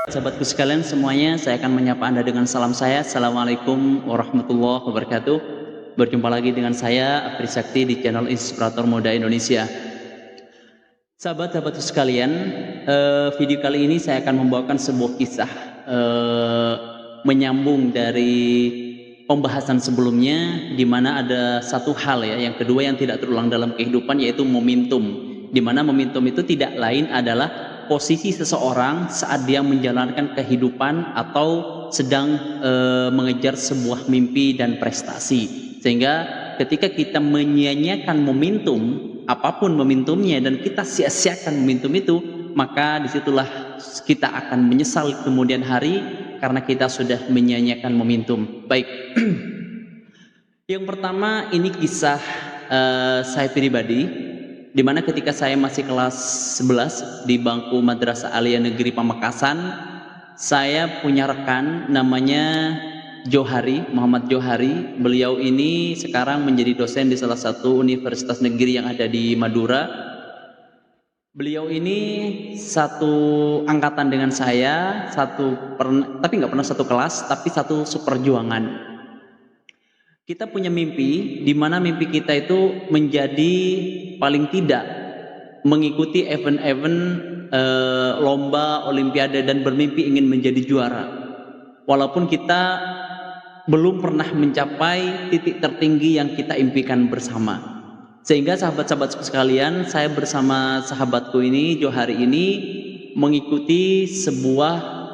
Sahabatku sekalian semuanya, saya akan menyapa Anda dengan salam saya. Assalamualaikum warahmatullahi wabarakatuh. Berjumpa lagi dengan saya, Afri Sakti, di channel Inspirator Muda Indonesia. Sahabat-sahabatku sekalian, video kali ini saya akan membawakan sebuah kisah menyambung dari pembahasan sebelumnya, di mana ada satu hal yang kedua yang tidak terulang dalam kehidupan, yaitu momentum. Di mana momentum itu tidak lain adalah posisi seseorang saat dia menjalankan kehidupan atau sedang mengejar sebuah mimpi dan prestasi. Sehingga ketika kita menyia-nyiakan momentum, apapun momentumnya, dan kita sia-siakan momentum itu, maka disitulah kita akan menyesal kemudian hari karena kita sudah menyia-nyiakan momentum. Baik, yang pertama ini kisah saya pribadi, di mana ketika saya masih kelas 11 di bangku Madrasah Aliyah Negeri Pamekasan, saya punya rekan namanya Johari, Muhammad Johari. Beliau ini sekarang menjadi dosen di salah satu universitas negeri yang ada di Madura. Beliau ini satu angkatan dengan saya, tapi nggak pernah satu kelas, tapi satu seperjuangan. Kita punya mimpi, di mana mimpi kita itu menjadi paling tidak mengikuti event-event lomba, olimpiade, dan bermimpi ingin menjadi juara. Walaupun kita belum pernah mencapai titik tertinggi yang kita impikan bersama. Sehingga sahabat-sahabatku sekalian, saya bersama sahabatku ini, Johari ini, mengikuti sebuah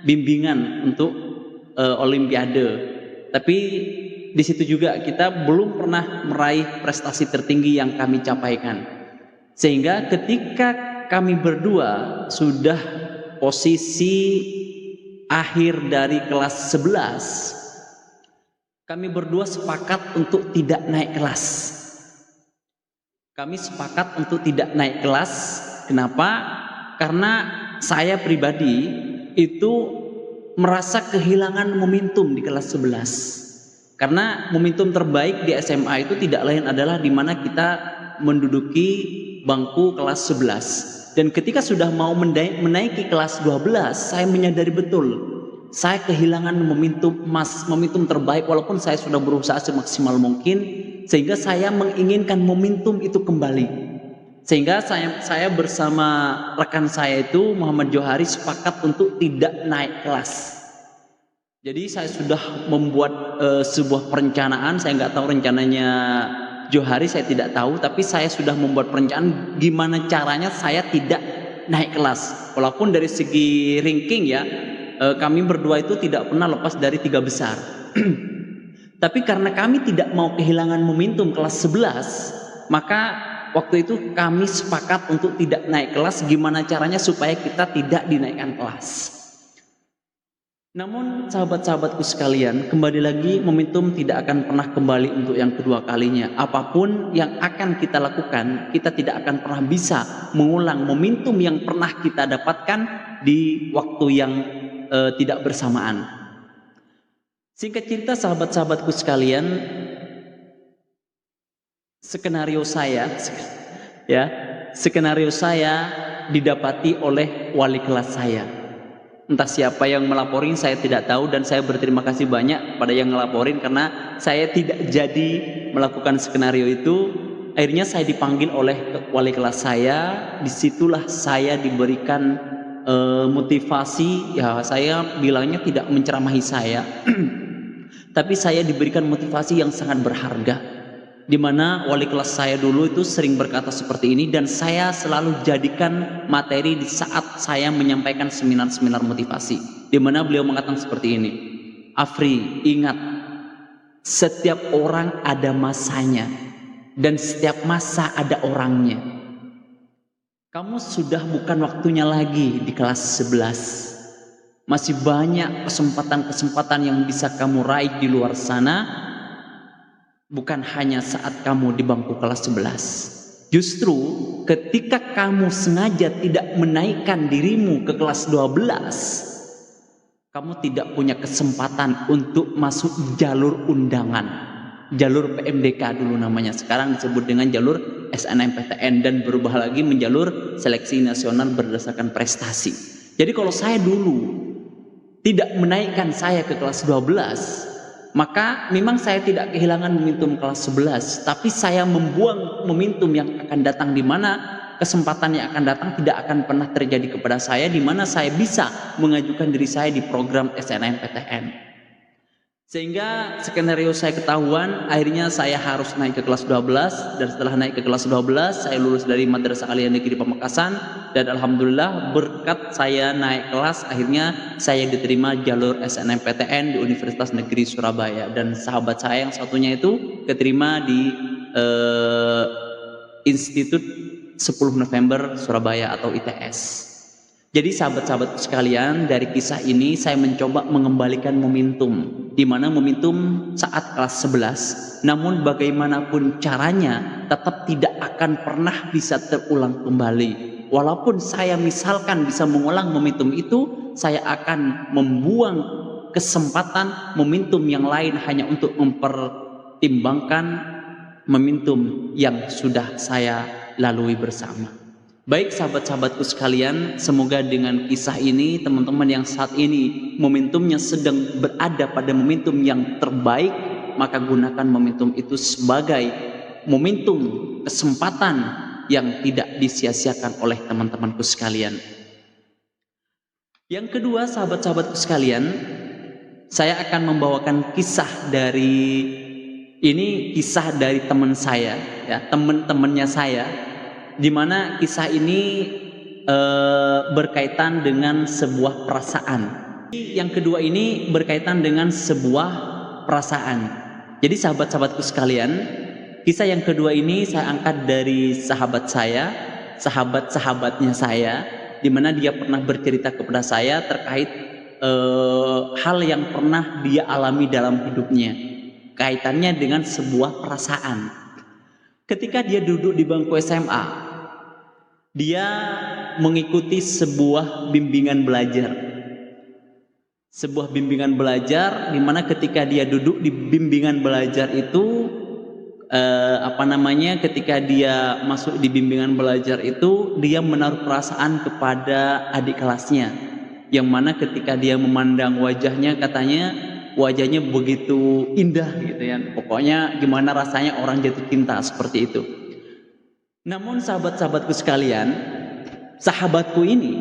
bimbingan untuk olimpiade. Tapi di situ juga kita belum pernah meraih prestasi tertinggi yang kami capaikan. Sehingga ketika kami berdua sudah posisi akhir dari kelas 11, kami berdua sepakat untuk tidak naik kelas. Kami sepakat untuk tidak naik kelas. Kenapa? Karena saya pribadi itu merasa kehilangan momentum di kelas 11. Karena momentum terbaik di SMA itu tidak lain adalah di mana kita menduduki bangku kelas 11. Dan ketika sudah mau menaiki kelas 12, saya menyadari betul saya kehilangan momentum terbaik, walaupun saya sudah berusaha semaksimal mungkin, sehingga saya menginginkan momentum itu kembali. Sehingga saya bersama rekan saya itu, Muhammad Johari, sepakat untuk tidak naik kelas. Jadi saya sudah membuat sebuah perencanaan. Saya nggak tahu rencananya Johari, saya tidak tahu, tapi saya sudah membuat perencanaan gimana caranya saya tidak naik kelas. Walaupun dari segi ranking kami berdua itu tidak pernah lepas dari 3 besar. Tapi karena kami tidak mau kehilangan momentum kelas 11, maka waktu itu kami sepakat untuk tidak naik kelas. Gimana caranya supaya kita tidak dinaikkan kelas. Namun sahabat-sahabatku sekalian, kembali lagi, momentum tidak akan pernah kembali untuk yang kedua kalinya. Apapun yang akan kita lakukan, kita tidak akan pernah bisa mengulang momentum yang pernah kita dapatkan di waktu yang tidak bersamaan. Singkat cerita sahabat-sahabatku sekalian, skenario saya didapati oleh wali kelas saya. Entah siapa yang melaporin, saya tidak tahu, dan saya berterima kasih banyak pada yang ngelaporin karena saya tidak jadi melakukan skenario itu. Akhirnya saya dipanggil oleh wali kelas saya. Disitulah saya diberikan motivasi. Saya bilangnya tidak menceramahi saya, tapi saya diberikan motivasi yang sangat berharga, di mana wali kelas saya dulu itu sering berkata seperti ini, dan saya selalu jadikan materi di saat saya menyampaikan seminar-seminar motivasi, di mana beliau mengatakan seperti ini, "Afri, ingat, setiap orang ada masanya dan setiap masa ada orangnya. Kamu sudah bukan waktunya lagi di kelas 11. Masih banyak kesempatan-kesempatan yang bisa kamu raih di luar sana, bukan hanya saat kamu di bangku kelas 11. Justru ketika kamu sengaja tidak menaikkan dirimu ke kelas 12, kamu tidak punya kesempatan untuk masuk jalur undangan. Jalur PMDK dulu namanya, sekarang disebut dengan jalur SNMPTN dan berubah lagi menjalur seleksi nasional berdasarkan prestasi. Jadi kalau saya dulu tidak menaikkan saya ke kelas 12, maka memang saya tidak kehilangan momentum kelas 11, tapi saya membuang momentum yang akan datang, di mana kesempatan yang akan datang tidak akan pernah terjadi kepada saya, di mana saya bisa mengajukan diri saya di program SNMPTN. Sehingga skenario saya ketahuan, akhirnya saya harus naik ke kelas 12, dan setelah naik ke kelas 12 saya lulus dari Madrasah Aliyah Negeri Pamekasan, dan alhamdulillah berkat saya naik kelas akhirnya saya diterima jalur SNMPTN di Universitas Negeri Surabaya, dan sahabat saya yang satunya itu keterima di Institut 10 November Surabaya atau ITS. Jadi sahabat-sahabat sekalian, dari kisah ini saya mencoba mengembalikan momentum, di mana momentum saat kelas 11, namun bagaimanapun caranya tetap tidak akan pernah bisa terulang kembali. Walaupun saya misalkan bisa mengulang momentum itu, saya akan membuang kesempatan momentum yang lain hanya untuk mempertimbangkan momentum yang sudah saya lalui bersama. Baik sahabat-sahabatku sekalian, semoga dengan kisah ini teman-teman yang saat ini momentumnya sedang berada pada momentum yang terbaik, maka gunakan momentum itu sebagai momentum kesempatan yang tidak disia-siakan oleh teman-temanku sekalian. Yang kedua sahabat-sahabatku sekalian, saya akan membawakan kisah dari teman saya, ya, teman-temannya saya, di mana kisah ini berkaitan dengan sebuah perasaan. Yang kedua ini berkaitan dengan sebuah perasaan. Jadi sahabat-sahabatku sekalian, kisah yang kedua ini saya angkat dari sahabat saya, sahabat-sahabatnya saya, di mana dia pernah bercerita kepada saya terkait hal yang pernah dia alami dalam hidupnya, kaitannya dengan sebuah perasaan. Ketika dia duduk di bangku SMA, dia mengikuti sebuah bimbingan belajar. Sebuah bimbingan belajar di mana ketika dia duduk di bimbingan belajar itu, ketika dia masuk di bimbingan belajar itu, dia menaruh perasaan kepada adik kelasnya, yang mana ketika dia memandang wajahnya, katanya wajahnya begitu indah gitu ya. Pokoknya gimana rasanya orang jatuh cinta seperti itu. Namun sahabat-sahabatku sekalian, sahabatku ini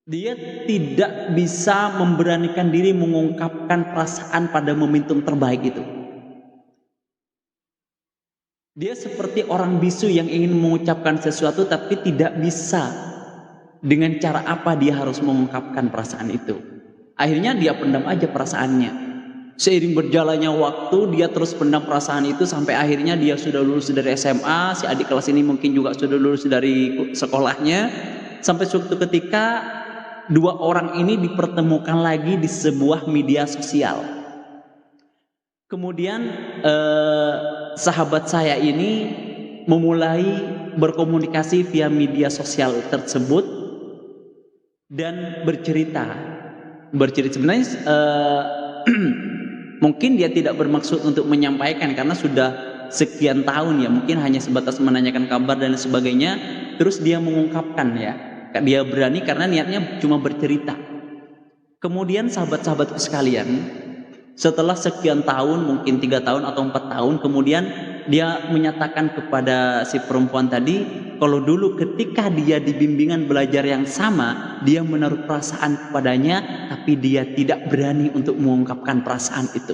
dia tidak bisa memberanikan diri mengungkapkan perasaan pada momentum terbaik itu. Dia seperti orang bisu yang ingin mengucapkan sesuatu tapi tidak bisa dengan cara apa dia harus mengungkapkan perasaan itu. Akhirnya dia pendam aja perasaannya. Seiring berjalannya waktu, dia terus pendam perasaan itu sampai akhirnya dia sudah lulus dari SMA. Si adik kelas ini mungkin juga sudah lulus dari sekolahnya. Sampai suatu ketika dua orang ini dipertemukan lagi di sebuah media sosial. Kemudian sahabat saya ini memulai berkomunikasi via media sosial tersebut dan bercerita sebenarnya mungkin dia tidak bermaksud untuk menyampaikan karena sudah sekian tahun ya, mungkin hanya sebatas menanyakan kabar dan sebagainya. Terus dia mengungkapkan, ya, dia berani karena niatnya cuma bercerita. Kemudian sahabat-sahabatku sekalian, setelah sekian tahun, mungkin 3 tahun atau 4 tahun, kemudian dia menyatakan kepada si perempuan tadi kalau dulu ketika dia di bimbingan belajar yang sama, dia menaruh perasaan kepadanya, tapi dia tidak berani untuk mengungkapkan perasaan itu.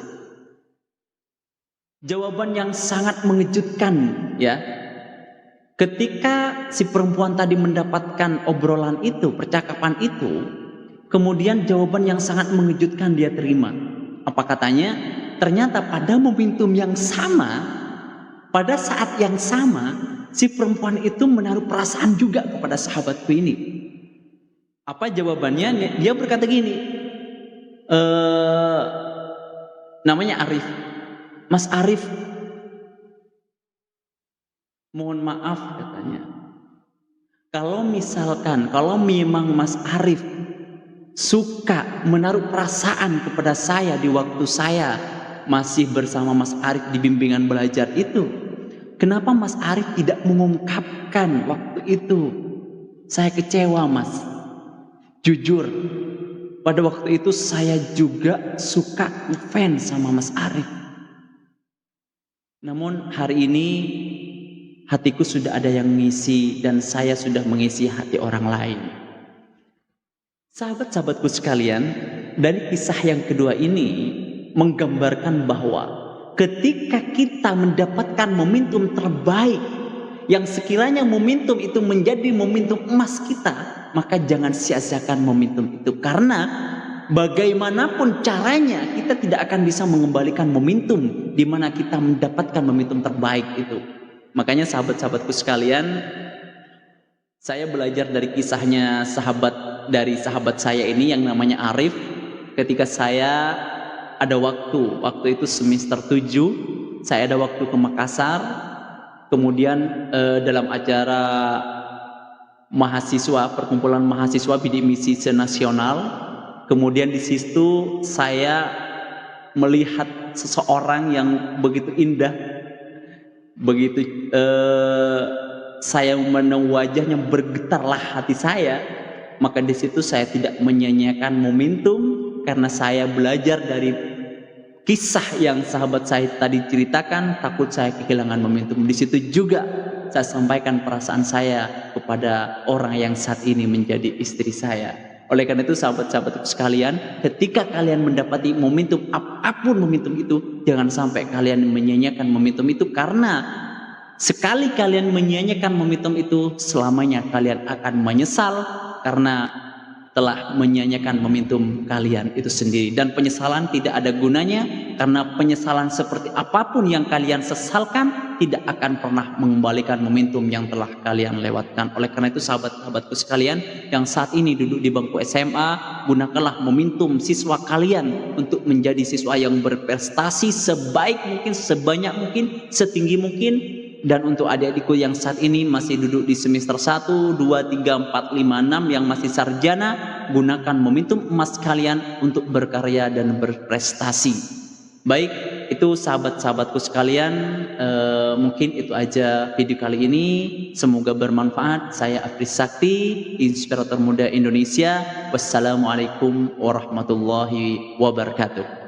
Jawaban yang sangat mengejutkan, ya. Ketika si perempuan tadi mendapatkan obrolan itu, percakapan itu, kemudian jawaban yang sangat mengejutkan dia terima. Apa katanya? Ternyata pada momentum yang sama, pada saat yang sama, si perempuan itu menaruh perasaan juga kepada sahabatku ini. Apa jawabannya? Dia berkata gini, namanya Arif. Mas Arif, mohon maaf katanya, kalau memang Mas Arif suka menaruh perasaan kepada saya di waktu saya masih bersama Mas Arif di bimbingan belajar itu, Kenapa Mas Arif tidak mengungkapkan waktu itu? Saya kecewa, Mas. Jujur, pada waktu itu saya juga suka ngefans sama Mas Arif. Namun hari ini hatiku sudah ada yang mengisi dan saya sudah mengisi hati orang lain. Sahabat-sahabatku sekalian, dari kisah yang kedua ini menggambarkan bahwa ketika kita mendapatkan momentum terbaik, yang sekiranya momentum itu menjadi momentum emas kita, maka jangan sia-siakan momentum itu. Karena bagaimanapun caranya kita tidak akan bisa mengembalikan momentum di mana kita mendapatkan momentum terbaik itu. Makanya sahabat-sahabatku sekalian, saya belajar dari kisahnya dari sahabat saya ini yang namanya Arif. Ketika saya ada waktu itu semester 7, saya ada waktu ke Makassar. Kemudian dalam acara mahasiswa, perkumpulan mahasiswa bidik misi senasional. Kemudian di situ saya melihat seseorang yang begitu indah, begitu saya memandang wajahnya, bergetarlah hati saya. Maka di situ saya tidak menyia-nyiakan momentum, karena saya belajar dari kisah yang sahabat saya tadi ceritakan, takut saya kehilangan momentum. Di situ juga saya sampaikan perasaan saya kepada orang yang saat ini menjadi istri saya. Oleh karena itu sahabat-sahabatku sekalian, ketika kalian mendapati momentum, apapun momentum itu, jangan sampai kalian menyia-nyiakan momentum itu, karena sekali kalian menyia-nyiakan momentum itu, selamanya kalian akan menyesal karena telah menyia-nyiakan momentum kalian itu sendiri. Dan penyesalan tidak ada gunanya, karena penyesalan seperti apapun yang kalian sesalkan tidak akan pernah mengembalikan momentum yang telah kalian lewatkan. Oleh karena itu sahabat-sahabatku sekalian yang saat ini duduk di bangku SMA, gunakanlah momentum siswa kalian untuk menjadi siswa yang berprestasi sebaik mungkin, sebanyak mungkin, setinggi mungkin. Dan untuk adik-adikku yang saat ini masih duduk di semester 1, 2, 3, 4, 5, 6 yang masih sarjana, gunakan momentum emas kalian untuk berkarya dan berprestasi. Baik, itu sahabat-sahabatku sekalian, mungkin itu aja video kali ini. Semoga bermanfaat. Saya Afris Sakti, Inspirator Muda Indonesia. Wassalamualaikum warahmatullahi wabarakatuh.